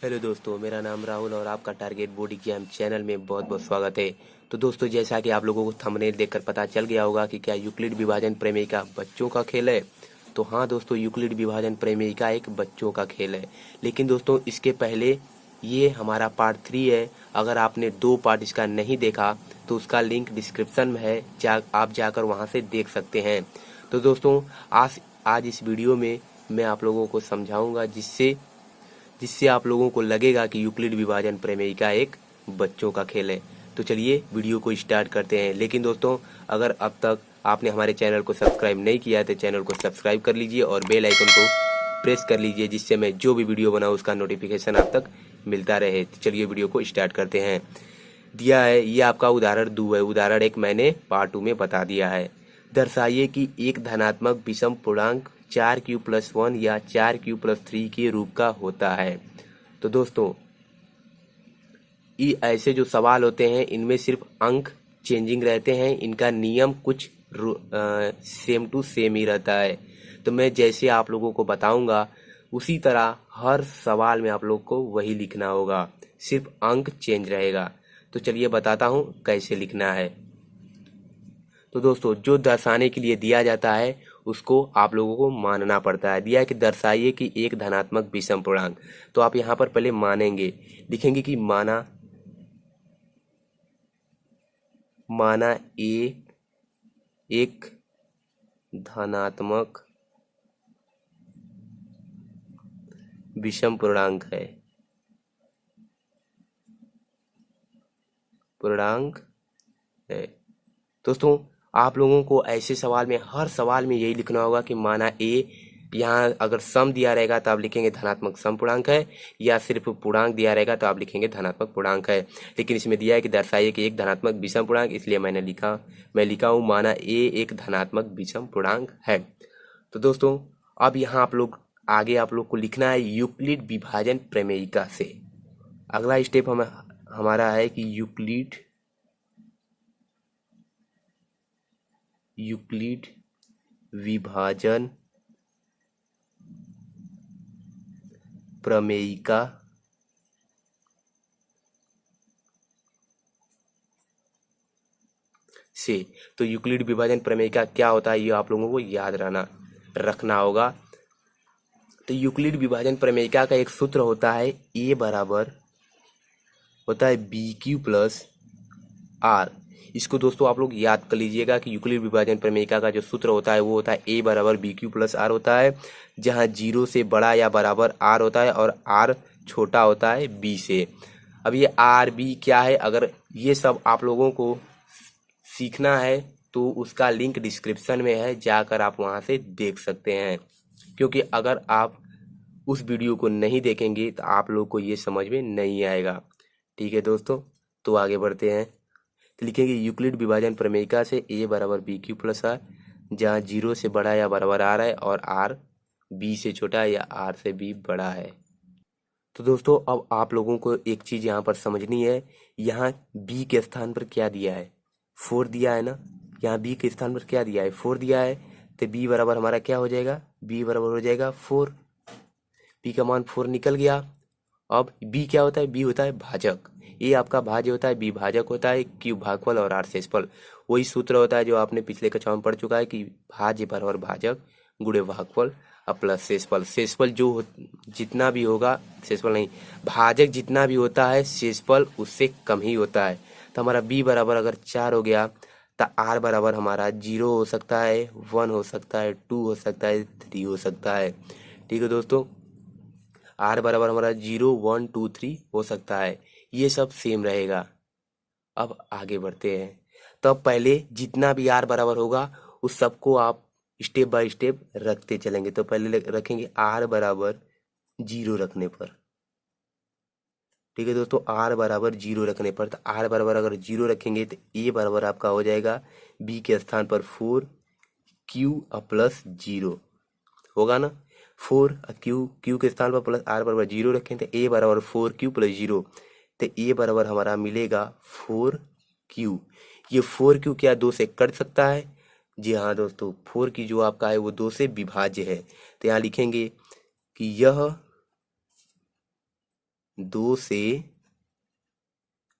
Hello दोस्तों, मेरा नाम राहुल और आपका टारगेट बॉडी गेम चैनल में बहुत बहुत स्वागत है। तो दोस्तों, जैसा कि आप लोगों को थंबनेल देखकर पता चल गया होगा कि क्या यूक्लिड विभाजन प्रमेयिका बच्चों का खेल है। तो हाँ दोस्तों, यूक्लिड विभाजन प्रमेयिका एक बच्चों का खेल है। लेकिन दोस्तों, इसके पहले ये हमारा पार्ट 3 है। अगर आपने 2 पार्ट इसका नहीं देखा तो उसका लिंक डिस्क्रिप्शन में है, आप जाकर वहाँ से देख सकते हैं। तो दोस्तों, आज इस वीडियो में मैं आप लोगों को समझाऊंगा जिससे जिससे आप लोगों को लगेगा कि यूक्लिड विभाजन प्रमेयिका एक बच्चों का खेल है। तो चलिए वीडियो को स्टार्ट करते हैं। लेकिन दोस्तों, अगर अब तक आपने हमारे चैनल को सब्सक्राइब नहीं किया है तो चैनल को सब्सक्राइब कर लीजिए और बेल आइकन को प्रेस कर लीजिए, जिससे मैं जो भी वीडियो बनाऊँ उसका नोटिफिकेशन आप तक मिलता रहे। तो चलिए वीडियो को स्टार्ट करते हैं। दिया है ये आपका उदाहरण 2 है। उदाहरण 1 मैंने पार्ट 2 में बता दिया है। दर्शाइए कि एक धनात्मक विषम पूर्णांक 4q+1 या 4q+3 के रूप का होता है। तो दोस्तों, ये ऐसे जो सवाल होते हैं इनमें सिर्फ अंक चेंजिंग रहते हैं। इनका नियम कुछ सेम टू सेम ही रहता है। तो मैं जैसे आप लोगों को बताऊंगा उसी तरह हर सवाल में आप लोग को वही लिखना होगा, सिर्फ अंक चेंज रहेगा। तो चलिए बताता हूँ कैसे लिखना है। तो दोस्तों, जो दर्शाने के लिए दिया जाता है उसको आप लोगों को मानना पड़ता है। दिया है कि दर्शाइए कि एक धनात्मक विषम पूर्णांक। तो आप यहाँ पर पहले मानेंगे, लिखेंगे कि माना माना ए एक धनात्मक विषम पूर्णांक है। दोस्तों, आप लोगों को ऐसे सवाल में हर सवाल में यही लिखना होगा कि माना ए, यहाँ अगर सम दिया रहेगा तो आप लिखेंगे धनात्मक सम पूर्णांक है, या सिर्फ पूर्णांक दिया रहेगा तो आप लिखेंगे धनात्मक पूर्णांक है। लेकिन इसमें दिया है कि दर्शाइए कि एक धनात्मक विषम पूर्णांक, इसलिए मैं लिखा हूँ माना ए एक धनात्मक विषम पूर्णांक है। तो दोस्तों, अब यहाँ आप लोग को लिखना है यूक्लिड विभाजन प्रमेयिका से। अगला स्टेप हमारा है कि यूक्लिड विभाजन प्रमेयिका से। तो यूक्लिड विभाजन प्रमेयिका क्या होता है ये आप लोगों को याद रखना होगा। तो यूक्लिड विभाजन प्रमेयिका का एक सूत्र होता है, ए बराबर होता है BQ+R। इसको दोस्तों आप लोग याद कर लीजिएगा कि यूक्लिड विभाजन प्रमेयिका का जो सूत्र होता है वो होता है ए बराबर BQ+R होता है, जहाँ 0 से बड़ा या बराबर R होता है और R छोटा होता है B से। अब ये RB क्या है, अगर ये सब आप लोगों को सीखना है तो उसका लिंक डिस्क्रिप्शन में है, जाकर आप वहाँ से देख सकते हैं। क्योंकि अगर आप उस वीडियो को नहीं देखेंगे तो आप लोग को ये समझ में नहीं आएगा। ठीक है दोस्तों, तो आगे बढ़ते हैं। तो लिखेंगे यूक्लिड विभाजन प्रमेयिका से ए बराबर BQ+R, जहाँ 0 से बड़ा या बराबर R है और R B से छोटा है या R से B बड़ा है। तो दोस्तों, अब आप लोगों को एक चीज़ यहाँ पर समझनी है। यहाँ B के स्थान पर क्या दिया है, 4 दिया है ना। यहाँ B के स्थान पर क्या दिया है, 4 दिया है। तो B बराबर हमारा क्या हो जाएगा, B बराबर हो जाएगा 4। B का मान 4 निकल गया। अब B क्या होता है, B होता है भाजक। ए आपका भाज्य होता है, बी भाजक होता है, क्यू भागफल और आर शेषफल। वही सूत्र होता है जो आपने पिछले कक्षा में पढ़ चुका है कि भाज्य बराबर भाजक गुणे भागफल और प्लस शेषफल। शेषफल जितना भी होगा, शेषफल नहीं, भाजक जितना भी होता है शेषफल उससे कम ही होता है। तो हमारा बी बराबर अगर 4 हो गया तो आर बराबर हमारा 0 हो सकता है, 1 हो सकता है, 2 हो सकता है, 3 हो सकता है। ठीक है दोस्तों, आर बराबर हमारा 0, 1, 2, 3 हो सकता है। ये सब सेम रहेगा। अब आगे बढ़ते हैं। तब पहले जितना भी आर बराबर होगा उस सबको आप स्टेप बाय स्टेप रखते चलेंगे। तो पहले रखेंगे आर बराबर 0 रखने पर। ठीक है दोस्तों, आर बराबर 0 रखने पर, तो आर बराबर अगर 0 रखेंगे तो ए बराबर आपका हो जाएगा बी के स्थान पर 4 क्यू प्लस 0 होगा ना। 4 क्यू के स्थान पर प्लस आर बराबर 0 रखें तो ए बराबर 4q+0। तो ए बराबर हमारा मिलेगा 4q। ये 4q क्या 2 से कट सकता है? जी हाँ दोस्तों, 4q जो आपका है वो 2 से विभाज्य है। तो यहाँ लिखेंगे कि यह 2 से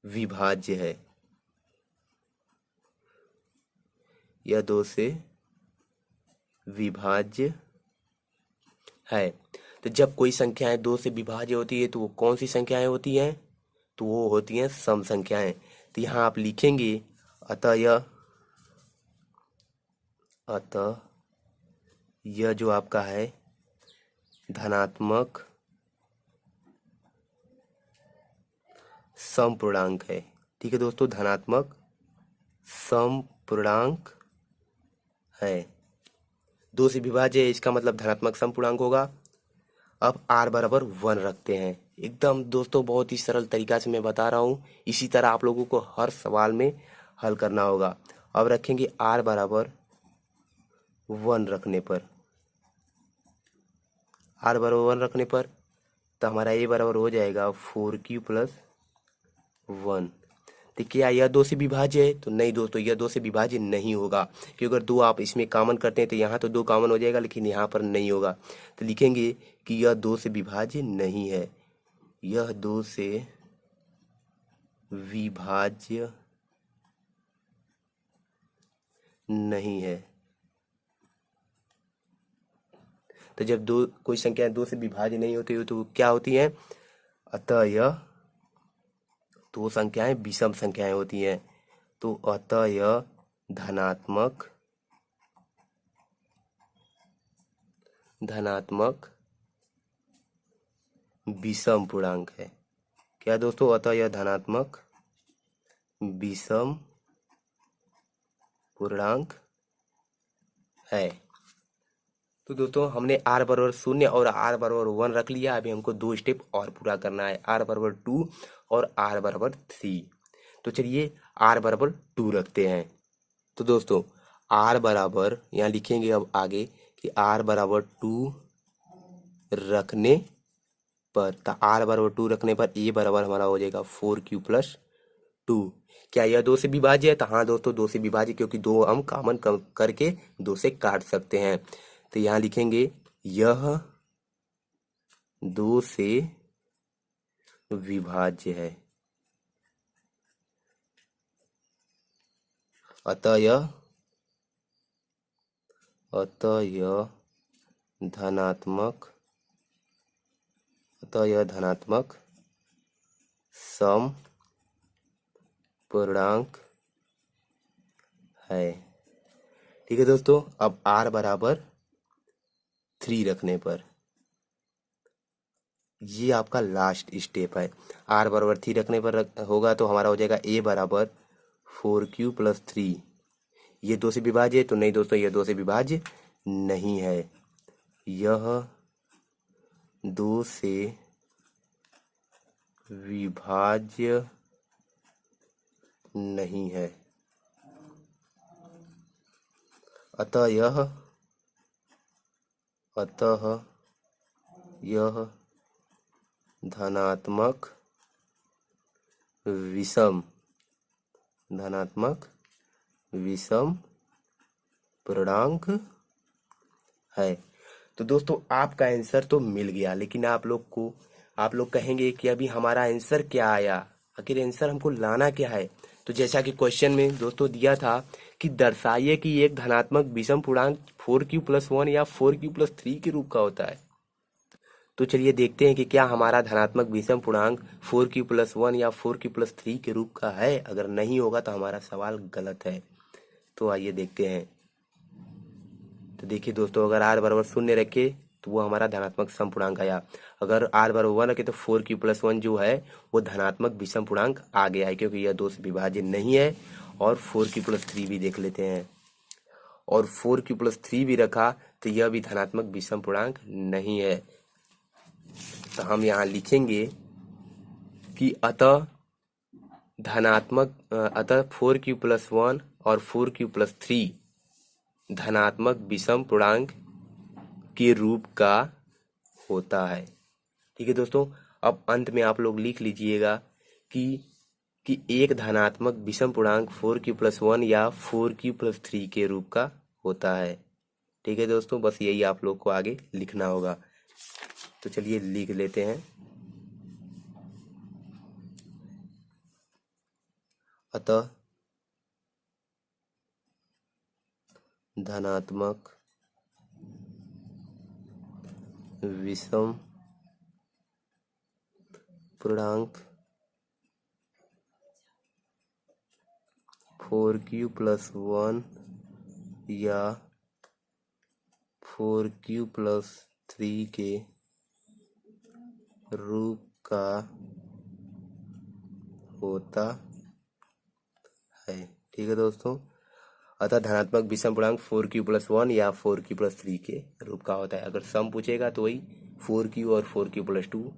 विभाज्य है, यह 2 से विभाज्य है। तो जब कोई संख्याएं 2 से विभाज्य होती है तो वो कौन सी संख्याएं होती हैं? तो वो होती हैं सम संख्याएं। तो यहाँ आप लिखेंगे अतः यह जो आपका है धनात्मक समपूर्णांक है। ठीक है दोस्तों, धनात्मक समपूर्णांक है, 2 से विभाज्य है, इसका मतलब धनात्मक समपूर्णांक होगा। अब r बराबर 1 रखते हैं। एकदम दोस्तों बहुत ही सरल तरीका से मैं बता रहा हूँ, इसी तरह आप लोगों को हर सवाल में हल करना होगा। अब रखेंगे r बराबर 1 रखने पर, r बराबर 1 रखने पर तो हमारा a बराबर हो जाएगा 4q + 1। तो क्या यह 2 से विभाज्य है? तो नहीं दोस्तों, यह 2 से विभाज्य नहीं होगा, क्योंकि अगर 2 आप इसमें कॉमन करते हैं तो यहाँ तो 2 कॉमन हो जाएगा, लेकिन यहाँ पर नहीं होगा। तो लिखेंगे कि यह 2 से विभाज्य नहीं है, यह 2 से विभाज्य नहीं है। तो जब कोई संख्या 2 से विभाज्य नहीं होती तो क्या होती है? अतः यह 2 संख्याएं विषम संख्याएं होती हैं। तो अतः यह धनात्मक विषम पूर्णांक है। क्या दोस्तों? अतः यह धनात्मक विषम पूर्णांक है। तो दोस्तों हमने r बराबर 0 और r बराबर 1 रख लिया। अभी हमको 2 स्टेप और पूरा करना है, r बराबर 2 और r बराबर 3। तो चलिए r बराबर 2 रखते हैं। तो दोस्तों r बराबर यहाँ लिखेंगे अब आगे कि r बराबर 2 रखने पर, तो r बराबर 2 रखने पर a बराबर हमारा हो जाएगा 4q + 2। क्या यह 2 से विभाज्य है? तो हाँ दोस्तों 2 से विभाज्य, क्योंकि 2 हम कॉमन करके 2 से काट सकते हैं। तो यहाँ लिखेंगे यह 2 से विभाज्य है, अतः यह धनात्मक समपूर्णांक है। ठीक है दोस्तों, अब r बराबर 3 रखने पर, ये आपका लास्ट स्टेप है। r बराबर 3 रखने पर होगा तो हमारा हो जाएगा a बराबर 4q + 3। ये 2 से विभाज्य है? तो नहीं दोस्तों, यह 2 से विभाज्य नहीं है, यह 2 से विभाज्य नहीं है, अतः यह धनात्मक विषम पूर्णांक है। तो दोस्तों आपका आंसर तो मिल गया, लेकिन आप लोग कहेंगे कि अभी हमारा आंसर क्या आया, आखिर आंसर हमको लाना क्या है? तो जैसा कि क्वेश्चन में दोस्तों दिया था कि दर्शाइए कि एक धनात्मक विषम पूर्णांक 4q + 1 या 4q + 3 के रूप का होता है। तो चलिए देखते हैं कि क्या हमारा धनात्मक विषम पूर्णांक 4q + 1 या 4q + 3 के रूप का है। अगर नहीं होगा तो हमारा सवाल गलत है। तो आइए देखते हैं। तो देखिए दोस्तों, अगर r बराबर 0 रखे तो वो हमारा धनात्मक समपूर्णांक आया। अगर r बराबर 1 रखे तो 4q + 1 जो है वो धनात्मक विषम पूर्णांक आ गया है, क्योंकि यह 2 से विभाज्य नहीं है। और 4q + 3 भी देख लेते हैं, और 4q + 3 भी रखा तो यह भी धनात्मक विषम पूर्णांक नहीं है। तो हम यहाँ लिखेंगे कि अतः 4q + 1 और 4q + 3 धनात्मक विषम पूर्णांक के रूप का होता है। ठीक है दोस्तों, अब अंत में आप लोग लिख लीजिएगा कि एक धनात्मक विषम पूर्णांक 4q + 1 या 4q + 3 के रूप का होता है। ठीक है दोस्तों, बस यही आप लोग को आगे लिखना होगा। तो चलिए लिख लेते हैं। अतः धनात्मक विषम पूर्णांक 4q+1 या 4q+3 के रूप का होता है। ठीक है दोस्तों, अतः धनात्मक विषम पूर्णांक 4q+1 या 4q+3 के रूप का होता है। अगर सम पूछेगा तो वही 4q और 4q+2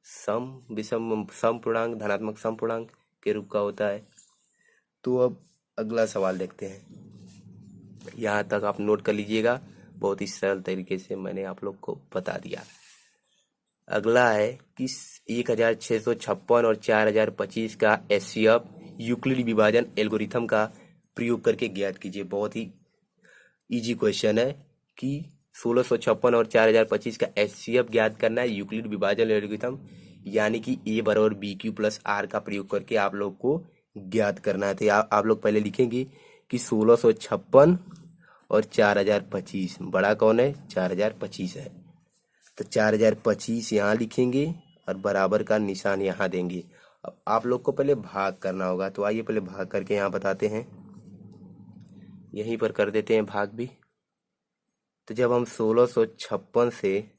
सम विषम सम पूर्णांक धनात्मक सम पूर्णांक के रूप का होता है। तो अब अगला सवाल देखते हैं। यहाँ तक आप नोट कर लीजिएगा, बहुत ही सरल तरीके से मैंने आप लोग को बता दिया। अगला है कि 1656 और 4025 का एचसीएफ यूक्लिड विभाजन एल्गोरिथम का प्रयोग करके ज्ञात कीजिए। बहुत ही इजी क्वेश्चन है कि 1656 और 4025 का एचसीएफ ज्ञात करना है यूक्लिड विभाजन एल्गोरिथम, यानी कि ए बराबर BQ+R का प्रयोग करके आप लोग को ज्ञात करना है। तो आप लोग पहले लिखेंगे कि 1656 और 4025, बड़ा कौन है? 4025 है। तो 4025 यहाँ लिखेंगे और बराबर का निशान यहाँ देंगे। अब आप लोग को पहले भाग करना होगा, तो आइए पहले भाग करके यहाँ बताते हैं। यहीं पर कर देते हैं भाग भी। तो जब हम 1656 से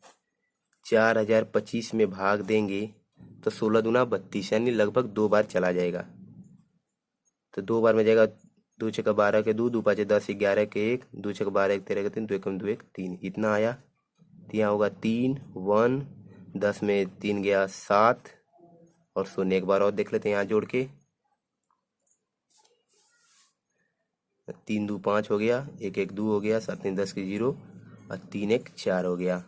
4025 में भाग देंगे तो 16 दूना 32, यानी लगभग 2 बार चला जाएगा। तो 2 बार में जाएगा, 2 छक्का 12 के 2, 2 5 10, 11 के 1, 2 छक्का 12 1 13 के 3, 2 एकम 2 1 3, इतना आया। तो यहाँ होगा 3 1, 10 में 3 गया 7 और शून्य एक बार और देख लेते हैं यहाँ जोड़ के। 3 2 5 हो गया, 1 1 2 हो गया, 7 3 10 के 0 और 3 1 4 हो गया।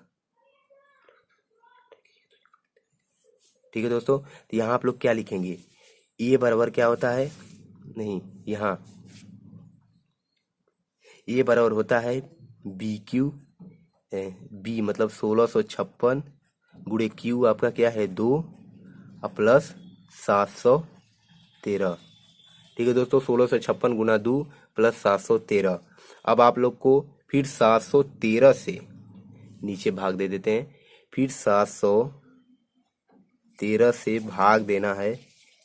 ठीक है दोस्तों, तो यहाँ आप लोग क्या लिखेंगे? ए बराबर क्या होता है? नहीं, यहाँ ए बराबर होता है BQ, बी मतलब 1656 गुणे क्यू आपका क्या है 2 और प्लस 713। ठीक है दोस्तों, 1656 गुना 2 प्लस 713। अब आप लोग को फिर 713 से नीचे भाग दे देते हैं, फिर 713 से भाग देना है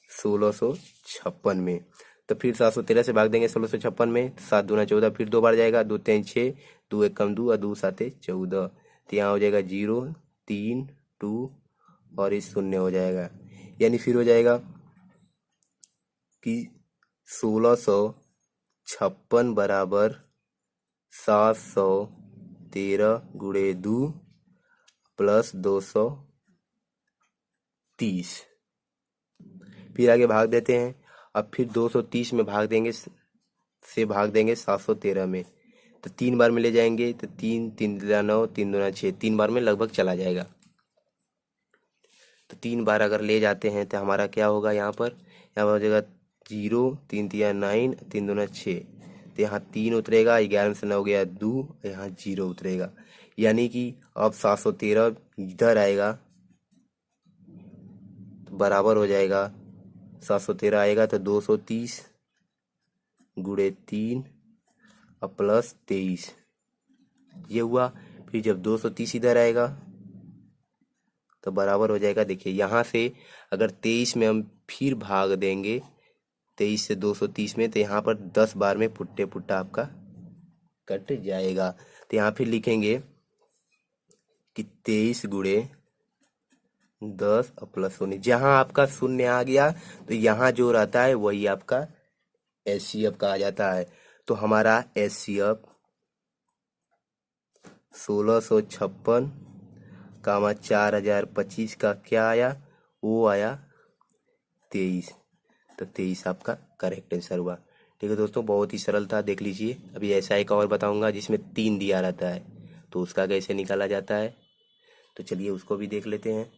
1656 में। तो फिर 713 से भाग देंगे 1656 में, 7 दूना 14, फिर 2 बार जाएगा, 2 3 6, 2 1 कम 2 और 2 7 14। तो यहाँ हो जाएगा 0 3 2 और इस शून्य हो जाएगा, यानी फिर हो जाएगा कि 1656 बराबर 713 गुणे 2 प्लस 230। फिर आगे भाग देते हैं। अब फिर 230 में भाग देंगे, से भाग देंगे 713 में, तो 3 बार में ले जाएंगे, तो 3 3 दूना 9, 3 दूना 6, 3 बार में लगभग चला जाएगा। तो 3 बार अगर ले जाते हैं तो हमारा क्या होगा? यहाँ पर हो जाएगा 0 3 3 9, 3 दूना 6, तो यहाँ 3 उतरेगा, 11 से 9 गया 2, यहाँ 0 उतरेगा, यानी कि अब 713 इधर आएगा तो बराबर हो जाएगा 713 आएगा तो 230 गुणे 3 और प्लस 23, ये हुआ। फिर जब 230 इधर आएगा तो बराबर हो जाएगा, देखिए यहाँ से अगर 23 में हम फिर भाग देंगे 23 से 230 में, तो यहाँ पर 10 बार में पुट्टे पुट्टा आपका कट जाएगा। तो यहाँ फिर लिखेंगे कि 23 गुणे 10 और प्लस शून्य, जहाँ आपका शून्य आ गया तो यहाँ जो रहता है वही आपका एचसीएफ कहा जाता है। तो हमारा एचसीएफ 1656 कामा 4025 का क्या आया? वो आया 23। तो 23 आपका करेक्ट आंसर हुआ। ठीक है दोस्तों, बहुत ही सरल था, देख लीजिए। अभी ऐसा एक और बताऊंगा जिसमें 3 दिया रहता है, तो उसका कैसे निकाला जाता है, तो चलिए उसको भी देख लेते हैं।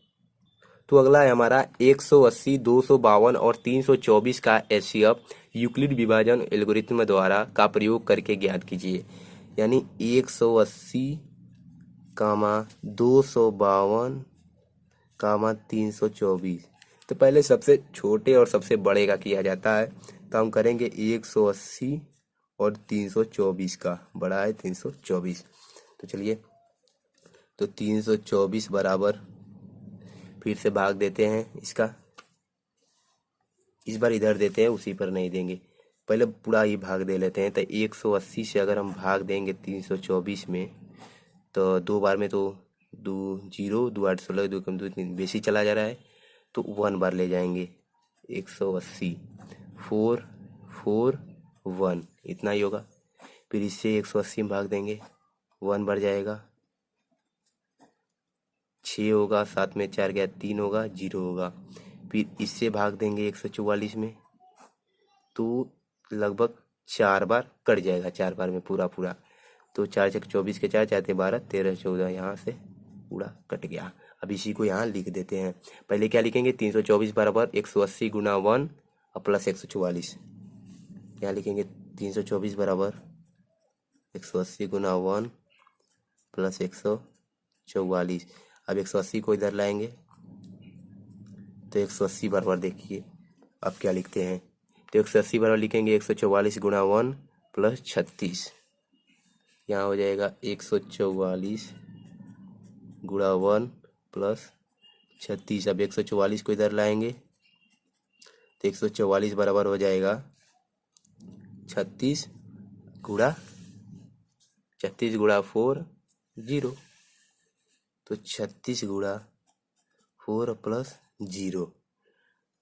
तो अगला है हमारा 180, 252 और 324 का एचसीएफ यूक्लिड विभाजन एल्गोरिथम द्वारा का प्रयोग करके ज्ञात कीजिए। यानी 180 कामा 252 कामा 324, तो पहले सबसे छोटे और सबसे बड़े का किया जाता है। तो हम करेंगे 180 और 324 का, बड़ा है 324। तो चलिए, तो 324 बराबर, फिर से भाग देते हैं इसका, इस बार इधर देते हैं, उसी पर नहीं देंगे, पहले पूरा ही भाग दे लेते हैं। तो 180 से अगर हम भाग देंगे 324 में, तो 2 बार में तो 2 0, 2 8 16, 2 कम 2 3 बेसी चला जा रहा है, तो 1 बार ले जाएंगे। 180 4 4 1, इतना ही होगा। फिर इससे 180 में भाग देंगे, 1 बढ़ जाएगा, 6 होगा, 7 में 4 गया 3 होगा, 0 होगा। फिर इससे भाग देंगे 144 में, तो लगभग 4 बार कट जाएगा, 4 बार में पूरा पूरा। तो 4 चक 24 के 4 चाहते 12, 13 14, यहाँ से पूरा कट गया। अब इसी को यहाँ लिख देते हैं। पहले क्या लिखेंगे, 324 बराबर 180 गुना 1 और प्लस 144। यहाँ लिखेंगे 324 बराबर 180 गुना 1 प्लस 144। अब 180 को इधर लाएंगे, तो 180 बराबर देखिए अब क्या लिखते हैं। तो 180 बराबर लिखेंगे 144 गुना 1 प्लस 36। यहाँ हो जाएगा 144 गुणा 1 प्लस 36। अब 144 को इधर लाएंगे, तो 144 बराबर हो जाएगा 36 गुणा 4 0। तो 36 गुणा 4 प्लस 0।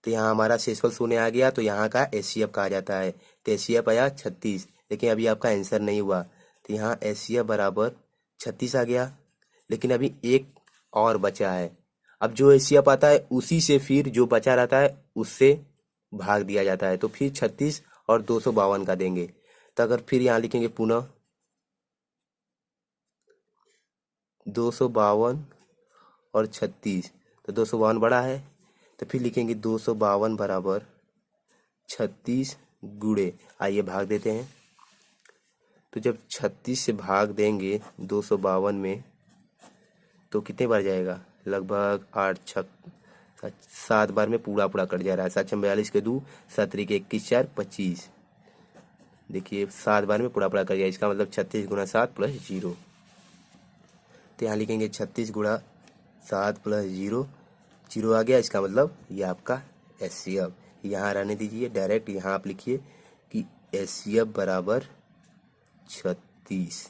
तो यहाँ हमारा शेषफल शून्य आ गया, तो यहाँ का एचसीएफ कहा जाता है। तो एचसीएफ आया 36, लेकिन अभी आपका आंसर नहीं हुआ। तो यहाँ एचसीएफ बराबर 36 आ गया, लेकिन अभी एक और बचा है। अब जो एचसीएफ आता है उसी से फिर जो बचा रहता है उससे भाग दिया जाता है, तो फिर 36 और 252 का देंगे। तो अगर फिर यहाँ लिखेंगे पुनः 252 और 36, तो 252 बड़ा है, तो फिर लिखेंगे 252 बराबर 36 गुणे, आइए भाग देते हैं। तो जब 36 से भाग देंगे 252 में, तो कितने बार जाएगा, लगभग 8 6 7 बार में पूरा पूरा कट जा रहा है। 7 42 के 2, 7 के 21 4 25। देखिए 7 बार में पूरा पूरा कट जाएगा, इसका मतलब 36 गुना 7 प्लस 0। तो यहाँ लिखेंगे 36 गुणा 7 प्लस 0, 0 आ गया, इसका मतलब ये आपका एचसीएफ। यहाँ रहने दीजिए, डायरेक्ट यहाँ आप लिखिए कि एचसीएफ बराबर 36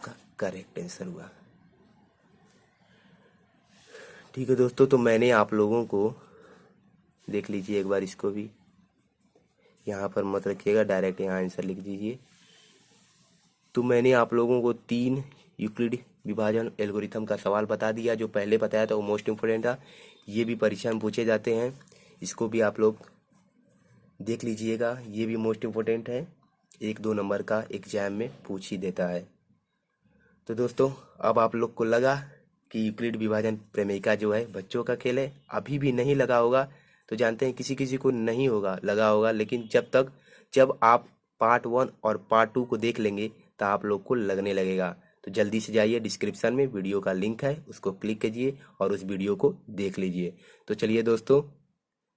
का करेक्ट आंसर हुआ। ठीक है दोस्तों, तो मैंने आप लोगों को, देख लीजिए एक बार इसको भी, यहाँ पर मत रखिएगा, डायरेक्ट यहाँ आंसर लिख दीजिए। तो मैंने आप लोगों को 3 यूक्लिड विभाजन एल्गोरिथम का सवाल बता दिया। जो पहले बताया था वो मोस्ट इम्पोर्टेंट था, ये भी परीक्षा में पूछे जाते हैं, इसको भी आप लोग देख लीजिएगा, ये भी मोस्ट इम्पोर्टेंट है, 1-2 नंबर का एग्जाम में पूछ ही देता है। तो दोस्तों, अब आप लोग को लगा कि यूक्लिड विभाजन प्रमेयिका जो है बच्चों का खेल है, अभी भी नहीं लगा होगा तो जानते हैं किसी किसी को नहीं होगा लगा होगा, लेकिन जब आप पार्ट 1 और पार्ट 2 को देख लेंगे तो आप लोग को लगने लगेगा। तो जल्दी से जाइए, डिस्क्रिप्शन में वीडियो का लिंक है, उसको क्लिक कीजिए और उस वीडियो को देख लीजिए। तो चलिए दोस्तों,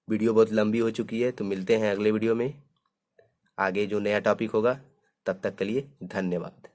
वीडियो बहुत लंबी हो चुकी है, तो मिलते हैं अगले वीडियो में, आगे जो नया टॉपिक होगा। तब तक के लिए धन्यवाद।